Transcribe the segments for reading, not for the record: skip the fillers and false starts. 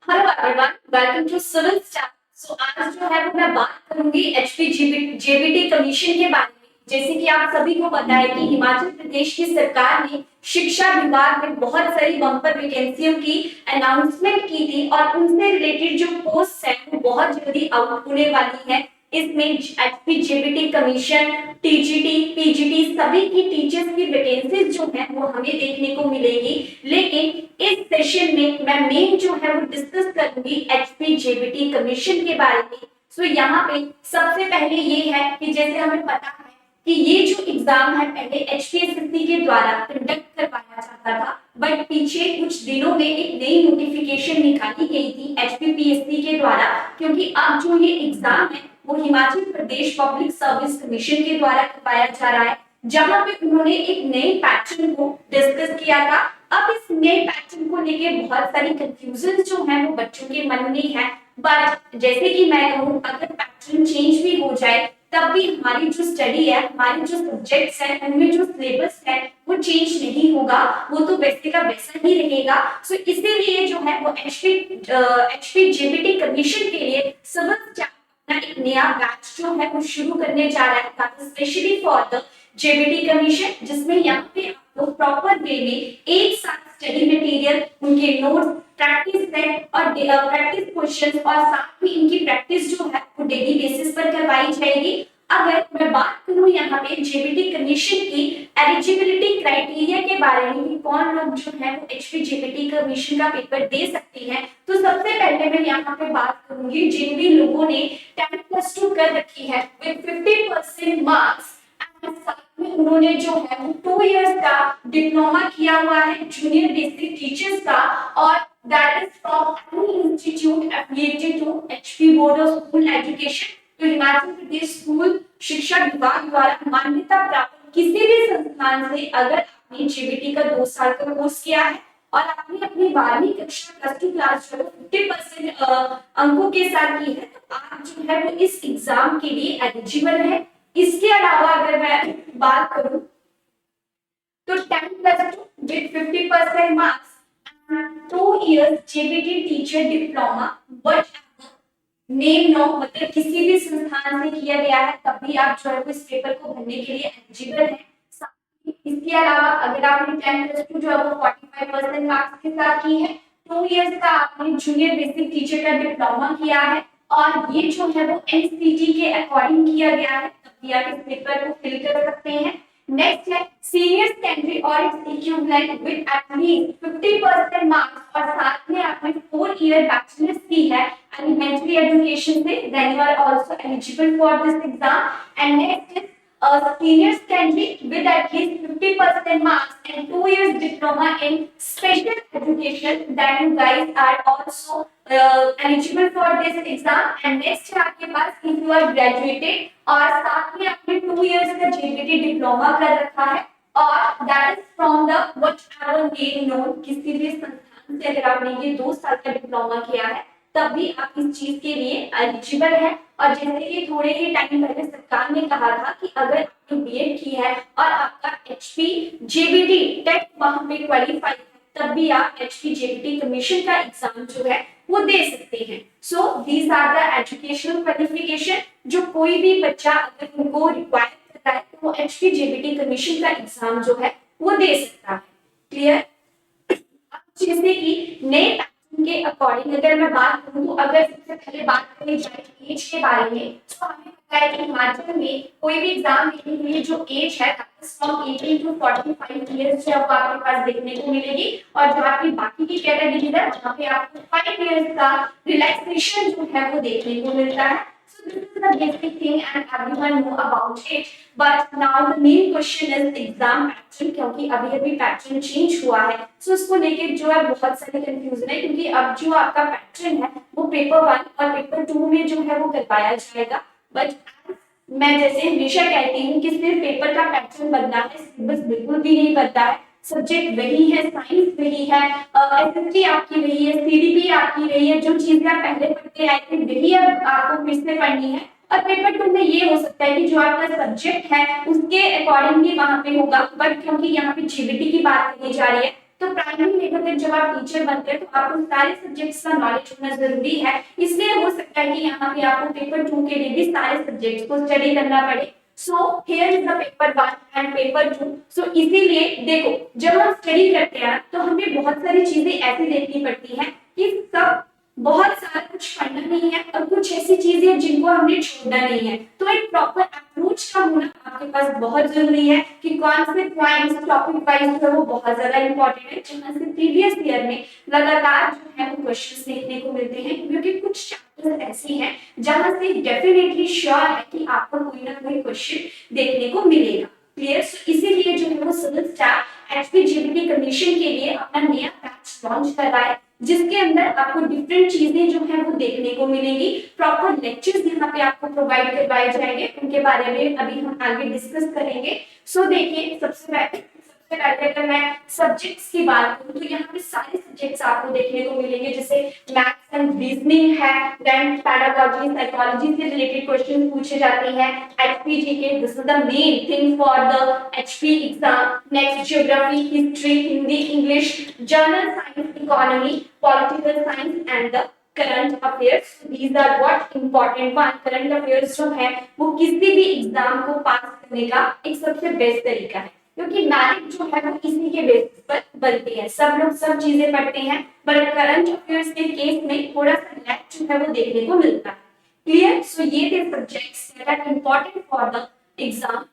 Hello everyone, welcome to civil staff. आज जो है वो मैं बात करूंगी एचपी जेबीटी कमीशन के बारे में। जैसे कि आप सभी को पता है कि हिमाचल प्रदेश की सरकार ने शिक्षा विभाग में बहुत सारी बम्पर वैकेंसियों की अनाउंसमेंट की थी और उनसे रिलेटेड जो पोस्ट है वो बहुत जल्दी आउट होने वाली है। इसमें HP JBT commission, TGT, PGT सभी की टीचर्स की वैकेंसीज जो है वो हमें देखने को मिलेगी। लेकिन इस सेशन में मैं मेन जो है वो डिस्कस करूंगी एचपी जेबीटी कमीशन के बारे में। यहाँ पे सबसे पहले ये है कि जैसे हमें पता है कि ये जो एग्जाम है पहले एचपीएससी के द्वारा कंडक्ट करवाया जाता था, बट पीछे कुछ दिनों में एक नई नोटिफिकेशन निकाली गई थी एचपीपीएससी के द्वारा, क्योंकि अब जो ये एग्जाम है वो Himachal Pradesh public service commission के द्वारा करवाया जा रहा है, जहां पे उन्होंने एक नए पैटर्न को डिस्कस किया था। अब इस नए पैटर्न को लेके बहुत सारी कंफ्यूजन जो है वो बच्चों के मन में है, बट जैसे कि मैं कहूँ अगर पैटर्न चेंज भी हो जाए तब भी हमारी जो स्टडी है, हमारे जो सब्जेक्ट्स हैं, उनमें जो सिलेबस है वो चेंज नहीं होगा, वो तो वैसे का वैसा ही रहेगा। इसीलिए जो है वो एचपी जेबीटी कमीशन के लिए सिविल एक नया बैच जो है वो शुरू करने जा रहा है specially for the JBT commission, जिसमें यहाँ पे आपको प्रॉपर वे में एक साथ स्टडी मटेरियल, उनके नोट्स, प्रैक्टिस सेट और प्रैक्टिस क्वेश्चंस और साथ ही इनकी प्रैक्टिस जो है वो डेली बेसिस पर करवाई जाएगी। अगर मैं बात करूं यहाँ पे जेबीटी कमीशन की एलिजिबिलिटी क्राइटेरिया के बारे में कि कौन लोग जो है वो एचपी जेबीटी कमीशन का पेपर दे सकते हैं, तो सबसे पहले मैं यहाँ पे बात करूंगी जिन भी लोगों ने 10+2 कर रखी है विद 50% मार्क्स, साथ में उन्होंने जो है वो 2 इयर्स का डिप्लोमा किया हुआ है जूनियर बेसिक टीचर्स का, और that is from any institute affiliated to HP board of school education. तो हिमाचल प्रदेश स्कूल शिक्षा विभाग द्वारा मान्यता प्राप्त किसी भी संस्थान से अगर आपने जेबीटी का 2 साल का कोर्स किया है और आपने अपनी 12वीं कक्षा +2 क्लास जो 50% अंकों के साथ की है, तो आप जो है वो इस एग्जाम के लिए एलिजिबल है। इसके अलावा अगर मैं बात करूं तो 10+2 with 50% marks and 2 years JBT teacher diploma but name no, मतलब किसी भी संस्थान से किया गया है तब भी आप जो है इस पेपर को भरने के लिए एलिजिबल है। इसके अलावा अगर आपने 10+2 जो है वो 45% मार्क्स के साथ की है, 2 इयर्स का आपने जूनियर बेसिक टीचर का डिप्लोमा किया है और ये जो है वो एनसीटी के अकॉर्डिंग किया गया है, तब भी आप इस पेपर को फिल कर सकते हैं। नेक्स्ट है सीनियर सेकेंडरी और it's equivalent with at least 50% marks और साथ में आपने 4 ईयर बैचलर्स की है एलिमेंट्री एजुकेशन से, then you are also eligible for this exam. And next is senior secondary with at least 50% marks and 2 years diploma in special education, then you guys are also eligible for this exam। and next है आपके पास if you are graduated और साथ में आपने 2 years का JBT diploma कर रखा है और that is from the whatever name known, किसी भी संस्थान से अगर आपने ये 2 साल का डिप्लोमा किया है तब भी आप इस चीज के लिए एलिजिबल है। और जैसे कि थोड़े ही टाइम पहले सरकार ने कहा था कि अगर आपने बीएड की है और आपका एचपी जेबीटी टेट वहां पे क्वालिफाई है तब भी आप एचपी जेबीटी कमीशन का एग्जाम जो है वो दे सकते हैं। So these are the educational qualification जो कोई भी बच्चा अगर उनको रिक्वायर करता है तो वो एचपी जेबीटी कमीशन का एग्जाम जो है वो दे सकता है। क्लियर? जैसे कि नए के अकॉर्डिंग अगर मैं बात करूं तो अगर सबसे पहले बात करी जाए एज के बारे में, तो हमें पता है कि हिमाचल में कोई भी एग्जाम देने के लिए जो एज है फ्रॉम 18 टू 45 इयर्स जो आपके पास देखने को मिलेगी, और जो आपकी बाकी की कैटेगरी है वहां पे आपको 5 इयर्स का रिलैक्सेशन जो है वो देखने को मिलता है। So this is the basic thing and everyone know about it. But now the main question is exam pattern, क्योंकि अभी अभी पैटर्न चेंज हुआ है, so उसको लेके जो है बहुत सारी कंफ्यूजन है, क्योंकि अब जो आपका पैटर्न है वो पेपर 1 और पेपर 2 में जो है वो करवाया जाएगा। बट मैं जैसे हमेशा कहती हूँ कि सिर्फ पेपर का पैटर्न बदला है, सिलेबस बिल्कुल भी नहीं बदला है। सब्जेक्ट वही है, साइंस वही है, एसएसटी आपकी वही है, सीडीपी आपकी वही है, जो चीजें आप पहले पढ़ते आए थे वही अब आपको फिर से पढ़नी है। और पेपर 2 में ये हो सकता है कि जो आपका सब्जेक्ट है उसके अकॉर्डिंगली वहां पे होगा, बट क्योंकि यहाँ पे जीबीटी की बात करी जा रही है तो प्राइमरी लेवल पे जब आप टीचर बनते हैं तो आपको सारे सब्जेक्ट्स का नॉलेज होना जरूरी है। इसलिए हो सकता है कि यहाँ पे आपको पेपर 2 के लिए भी सारे सब्जेक्ट्स को स्टडी करना पड़े। So here is the paper 1 and paper 2। सो इसीलिए देखो, जब हम स्टडी करते हैं तो हमें बहुत सारी चीजें ऐसी देखनी पड़ती हैं कि सब बहुत सारा कुछ पढ़ना नहीं है और कुछ ऐसी चीजें हैं जिनको हमने छोड़ना नहीं है। तो एक प्रॉपर अप्रोच का होना आपके पास बहुत जरूरी है कि कौन से पॉइंट्स टॉपिक वाइज है वो बहुत ज्यादा इंपॉर्टेंट है, जहां से प्रीवियस ईयर में लगातार जो है वो क्वेश्चंस देखने को मिलते हैं, क्योंकि कुछ चैप्टर्स ऐसे हैं जहां से डेफिनेटली श्योर है कि आपको कोई ना कोई क्वेश्चन देखने को मिलेगा। क्लियर। सो इसीलिए जो है वो सिविल स्टाफ एचपीजीबीटी कमीशन के लिए अपना नया बैच लॉन्च कर रहा है, जिसके अंदर आपको डिफरेंट चीजें जो है वो देखने को मिलेंगी। प्रॉपर लेक्चर्स यहाँ पे आपको प्रोवाइड करवाए जाएंगे, उनके बारे में अभी हम आगे डिस्कस करेंगे। सो देखिए, सबसे पहले अगर मैं सब्जेक्ट्स की बात करूं तो यहाँ पे सारे सब्जेक्ट्स आपको देखने को मिलेंगे, जैसे मैथ्स एंड रीजनिंग है, देन पेडागोजी साइकोलॉजी से रिलेटेड क्वेश्चन पूछे जाते हैं एचपीजी के। This is the main thing for the HP exam. Next geography, history, Hindi, English, general science, economy, political science and the current affairs. These are what important one. Current affairs जो है वो किसी भी exam को पास करने का एक सबसे बेस्ट तरीका है, क्योंकि मैरिट जो है वो इसी के बेसिस पर बनती है। सब लोग सब चीजें पढ़ते हैं, पर करंट अफेयर्स के केस में थोड़ा सा लैग जो है वो देखने को मिलता है। क्लियर। सो ये थे subjects that are important for the exam.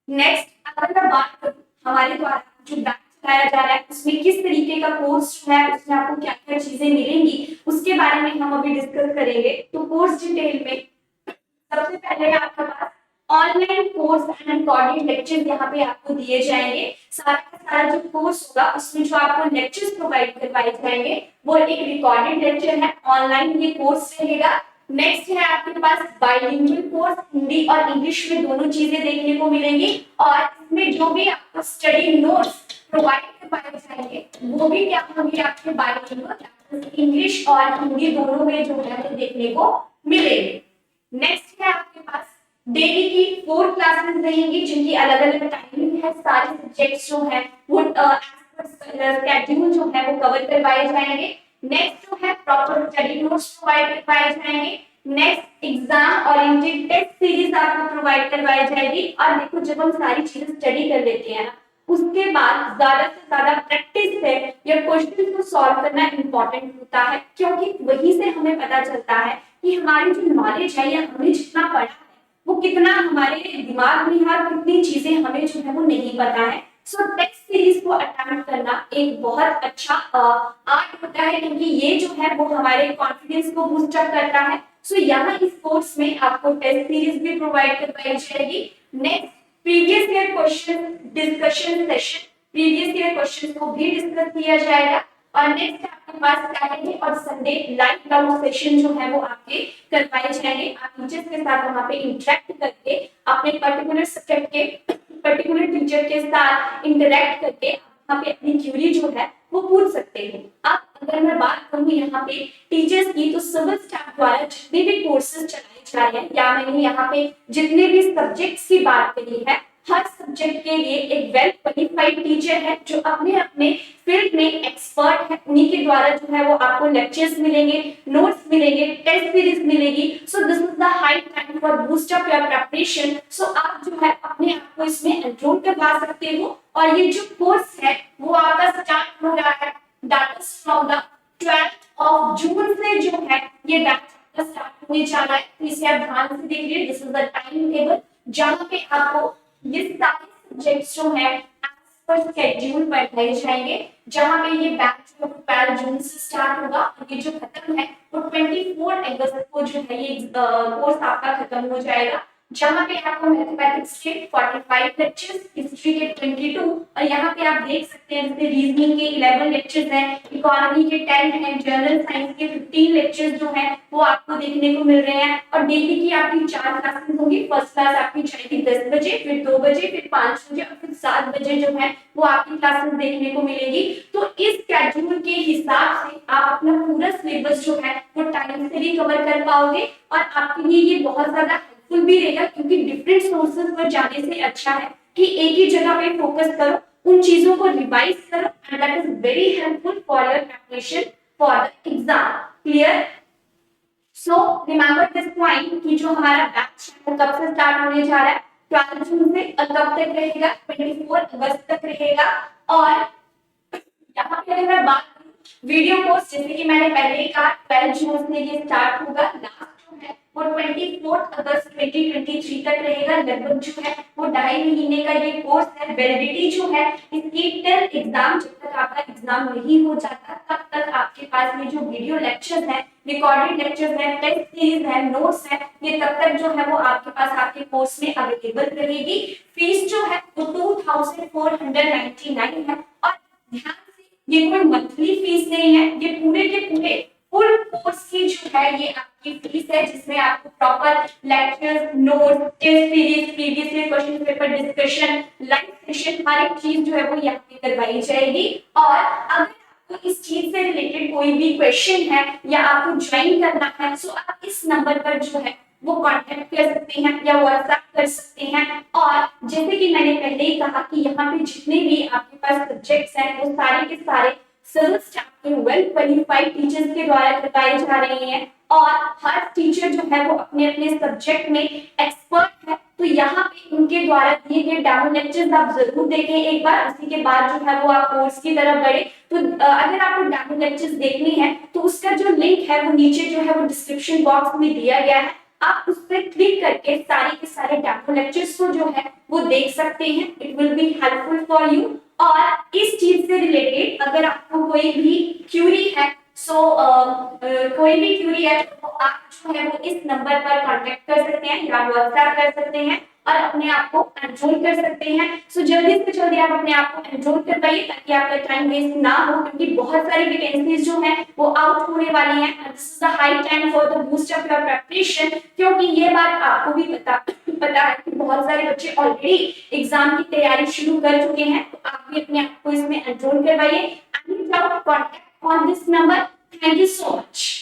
Next, अगर मैं बात करूं हमारे द्वारा जो बैच चलाया जा रहा है उसमें किस तरीके का कोर्स जो है उसमें आपको क्या क्या चीजें मिलेंगी उसके बारे में हम अभी डिस्कस करेंगे। तो कोर्स डिटेल में सबसे पहले आपके पास online course and recorded lecture यहाँ पे आपको दिए जाएंगे। सारा का सारा जो कोर्स होगा उसमें जो आपको लेक्चर्स प्रोवाइड करवाए जाएंगे वो एक रिकॉर्डेड लेक्चर है, ऑनलाइन ये कोर्स रहेगा। नेक्स्ट है आपके पास बाइलिंगुअल कोर्स, हिंदी और इंग्लिश में दोनों चीजें देखने को मिलेंगी, और इसमें जो भी आपको स्टडी नोट्स प्रोवाइड करवाए जाएंगे वो भी क्या होंगे आपके बाइलिंगुअल, इंग्लिश और हिंदी दोनों में जो है देखने को मिलेंगे। नेक्स्ट है आपके पास डेली की 4 क्लासेस रहेंगी जिनकी अलग अलग टाइमिंग है। सारे सब्जेक्ट्स जो है वो स्केड्यूल जो है वो कवर करवाए जाएंगे। नेक्स्ट जो है प्रॉपर स्टडी नोट्स प्रोवाइड करवाए जाएंगे। Next exam oriented test series आपको प्रोवाइड करवाई जाएगी। और देखो, जब हम सारी चीजें स्टडी कर लेते हैं ना उसके बाद ज्यादा से ज्यादा प्रैक्टिस है या क्वेश्चन को सॉल्व करना इंपॉर्टेंट होता है, क्योंकि वहीं से हमें पता चलता है कि हमारी जो नॉलेज है या हमने जितना पढ़ा है वो कितना हमारे दिमाग में है और कितनी चीजें हमें जो है वो नहीं पता है। सो टेस्ट सीरीज को अटेम्प्ट करना एक बहुत अच्छा आर्ट होता है, क्योंकि ये जो है वो हमारे कॉन्फिडेंस को बूस्ट अप करता है। सो यहाँ इस कोर्स में आपको टेस्ट सीरीज भी प्रोवाइड करवाई जाएगी। Next, previous year question discussion session, previous year question को भी डिस्कस किया जाएगा। और नेक्स्ट आपके पास सैटरडे और संडे लाइव डाउट सेशन जो है वो आपके करवाए जाएंगे। आप टीचर्स के साथ वहां पे इंटरेक्ट करके अपने पर्टिकुलर सब्जेक्ट के पर्टिकुलर टीचर के साथ इंटरेक्ट करके वहां पे अपनी क्यूरी जो है वो पूछ सकते हो। अब अगर मैं बात करूं यहाँ पे टीचर्स की, तो सिविल स्टाफ द्वारा जितने भी कोर्सेज चलाए जा रहे हैं या मैंने यहाँ पे जितने भी सब्जेक्ट्स की बात करी है, हर सब्जेक्ट के लिए एक वेल क्वालिफाइड टीचर है जो अपने अपने फील्ड में एक्सपर्ट है। उन्हीं के द्वारा जो है वो आपको लेक्चर्स मिलेंगे, नोट्स मिलेंगे, टेस्ट सीरीज मिलेगी। So this is the high time for boost up your preparation. So आप जो है अपने आप को इसमें एनरोल करवा सकते हो। और ये जो कोर्स है वो आपका स्टार्ट हो रहा है that is from the 12th of जून से जो है ये बैच स्टार्ट होने जा रहा है। तो इसे आप ध्यान से देखिए, this is the time table जहां पे आपको ये सारे सब्जेक्ट्स जो है पर शेड्यूल पढ़ाए जाएंगे, जहां पे ये बैच 12 जून से स्टार्ट होगा और ये जो खत्म है वो 24 अगस्त को जो है ये कोर्स आपका खत्म हो जाएगा। जहां पे आपको मैथमेटिक्स के 45 लेक्चर्स, हिस्ट्री के 22 और यहाँ पे आप देख सकते हैं जैसे रीजनिंग के 11 लेक्चर्स हैं, इकोनॉमी के 10 हैं, जनरल साइंस के 15 लेक्चर्स जो हैं वो आपको देखने को मिल रहे हैं। और डेली की आपकी 4 क्लासेस होंगी। फर्स्ट क्लास आपकी जाएगी 10 बजे, फिर 2 बजे, फिर 5 बजे और फिर 7 बजे जो है वो आपकी क्लासेस देखने को मिलेगी। तो इस शेड्यूल के हिसाब से आप अपना पूरा सिलेबस जो है वो टाइम से भी कवर कर पाओगे और आपके लिए ये बहुत ज्यादा भी रहेगा, क्योंकि डिफरेंट सोर्सेज पर जाने से अच्छा है कि एक ही जगह पे फोकस करो उन चीजों को रिवाइज करो and that is very helpful for your preparation for the exam. Clear? So remember this point कि जो हमारा बैच है वो कब से स्टार्ट होने जा रहा है, 12 जून से, और कब तक रहेगा, 24 अगस्त तक रहेगा। और यहाँ पे अगर मैं बात करूं वीडियो कोर्स, जैसे कि मैंने पहले ही कहा 12 जून से ये स्टार्ट होगा, लास्ट जो है वो 24 अगस्त 2023 तक रहेगा। लगभग जो है वो 2.5 महीने का ये कोर्स है। वैलिडिटी जो है इसकी टिल एग्जाम, जब तक आपका एग्जाम नहीं हो जाता तब तक आपके पास में जो वीडियो लेक्चर्स है, रिकॉर्डेड लेक्चर्स है, टेस्ट सीरीज है, नोट्स है, ये तब तक जो है वो आपके पास आपके कोर्स में अवेलेबल रहेगी। फीस जो है वो 2499 है। और ध्यान से, ये कोई मंथली फीस नहीं है, ये पूरे के पूरे फुल कोर्स की जो है ये आपकी फीस है, जिसमें आपको proper lectures, notes, test series, previous year question paper discussion, live session, हर एक चीज जो है वो यहाँ पे करवाई जाएगी। और अगर आपको इस चीज से रिलेटेड कोई भी क्वेश्चन है या आपको ज्वाइन करना है, तो आप इस नंबर पर जो है वो कांटेक्ट कर सकते हैं या व्हाट्सएप कर सकते हैं। और जैसे कि मैंने पहले ही कहा कि यहाँ पे जितने भी आपके पास सब्जेक्ट्स हैं वो सारे के सारे सिविल स्टाफ के वेल क्वालिफाइड टीचर्स के द्वारा करवाए जा रहे हैं। और हर टीचर जो है वो अपने अपने सब्जेक्ट में एक्सपर्ट है, तो यहाँ पे उनके द्वारा दिए गए डेमो लेक्चर्स आप जरूर देखें एक बार, उसी के बाद जो है वो आप कोर्स की तरफ बढ़े। तो अगर आपको डेमो लेक्चर्स देखनी है तो उसका जो लिंक है वो नीचे जो है वो डिस्क्रिप्शन बॉक्स में दिया गया है, आप उस पर क्लिक करके सारे के सारे डेमो लेक्चर्स को जो है वो देख सकते हैं। It will be helpful for you. और इस चीज से रिलेटेड अगर आपको कोई भी क्यूरी है, कोई भी क्यूरी है तो आप जो है वो इस नंबर पर कांटेक्ट कर सकते हैं या व्हाट्सएप कर सकते हैं और अपने आप को एनरोल कर सकते हैं। जल्दी से जल्दी आप अपने आप को एनरोल करवाइए ताकि आपका टाइम वेस्ट ना हो, क्योंकि बहुत सारी वैकेंसीज जो हैं वो आउट होने वाली हैं। This is the high time for the boost of your preparation, क्योंकि ये बात आपको भी पता है कि बहुत सारे बच्चे ऑलरेडी एग्जाम की तैयारी शुरू कर चुके हैं। तो आप भी अपने आप को इसमें एनरोल करवाइए। Contact on this number. Thank you so much.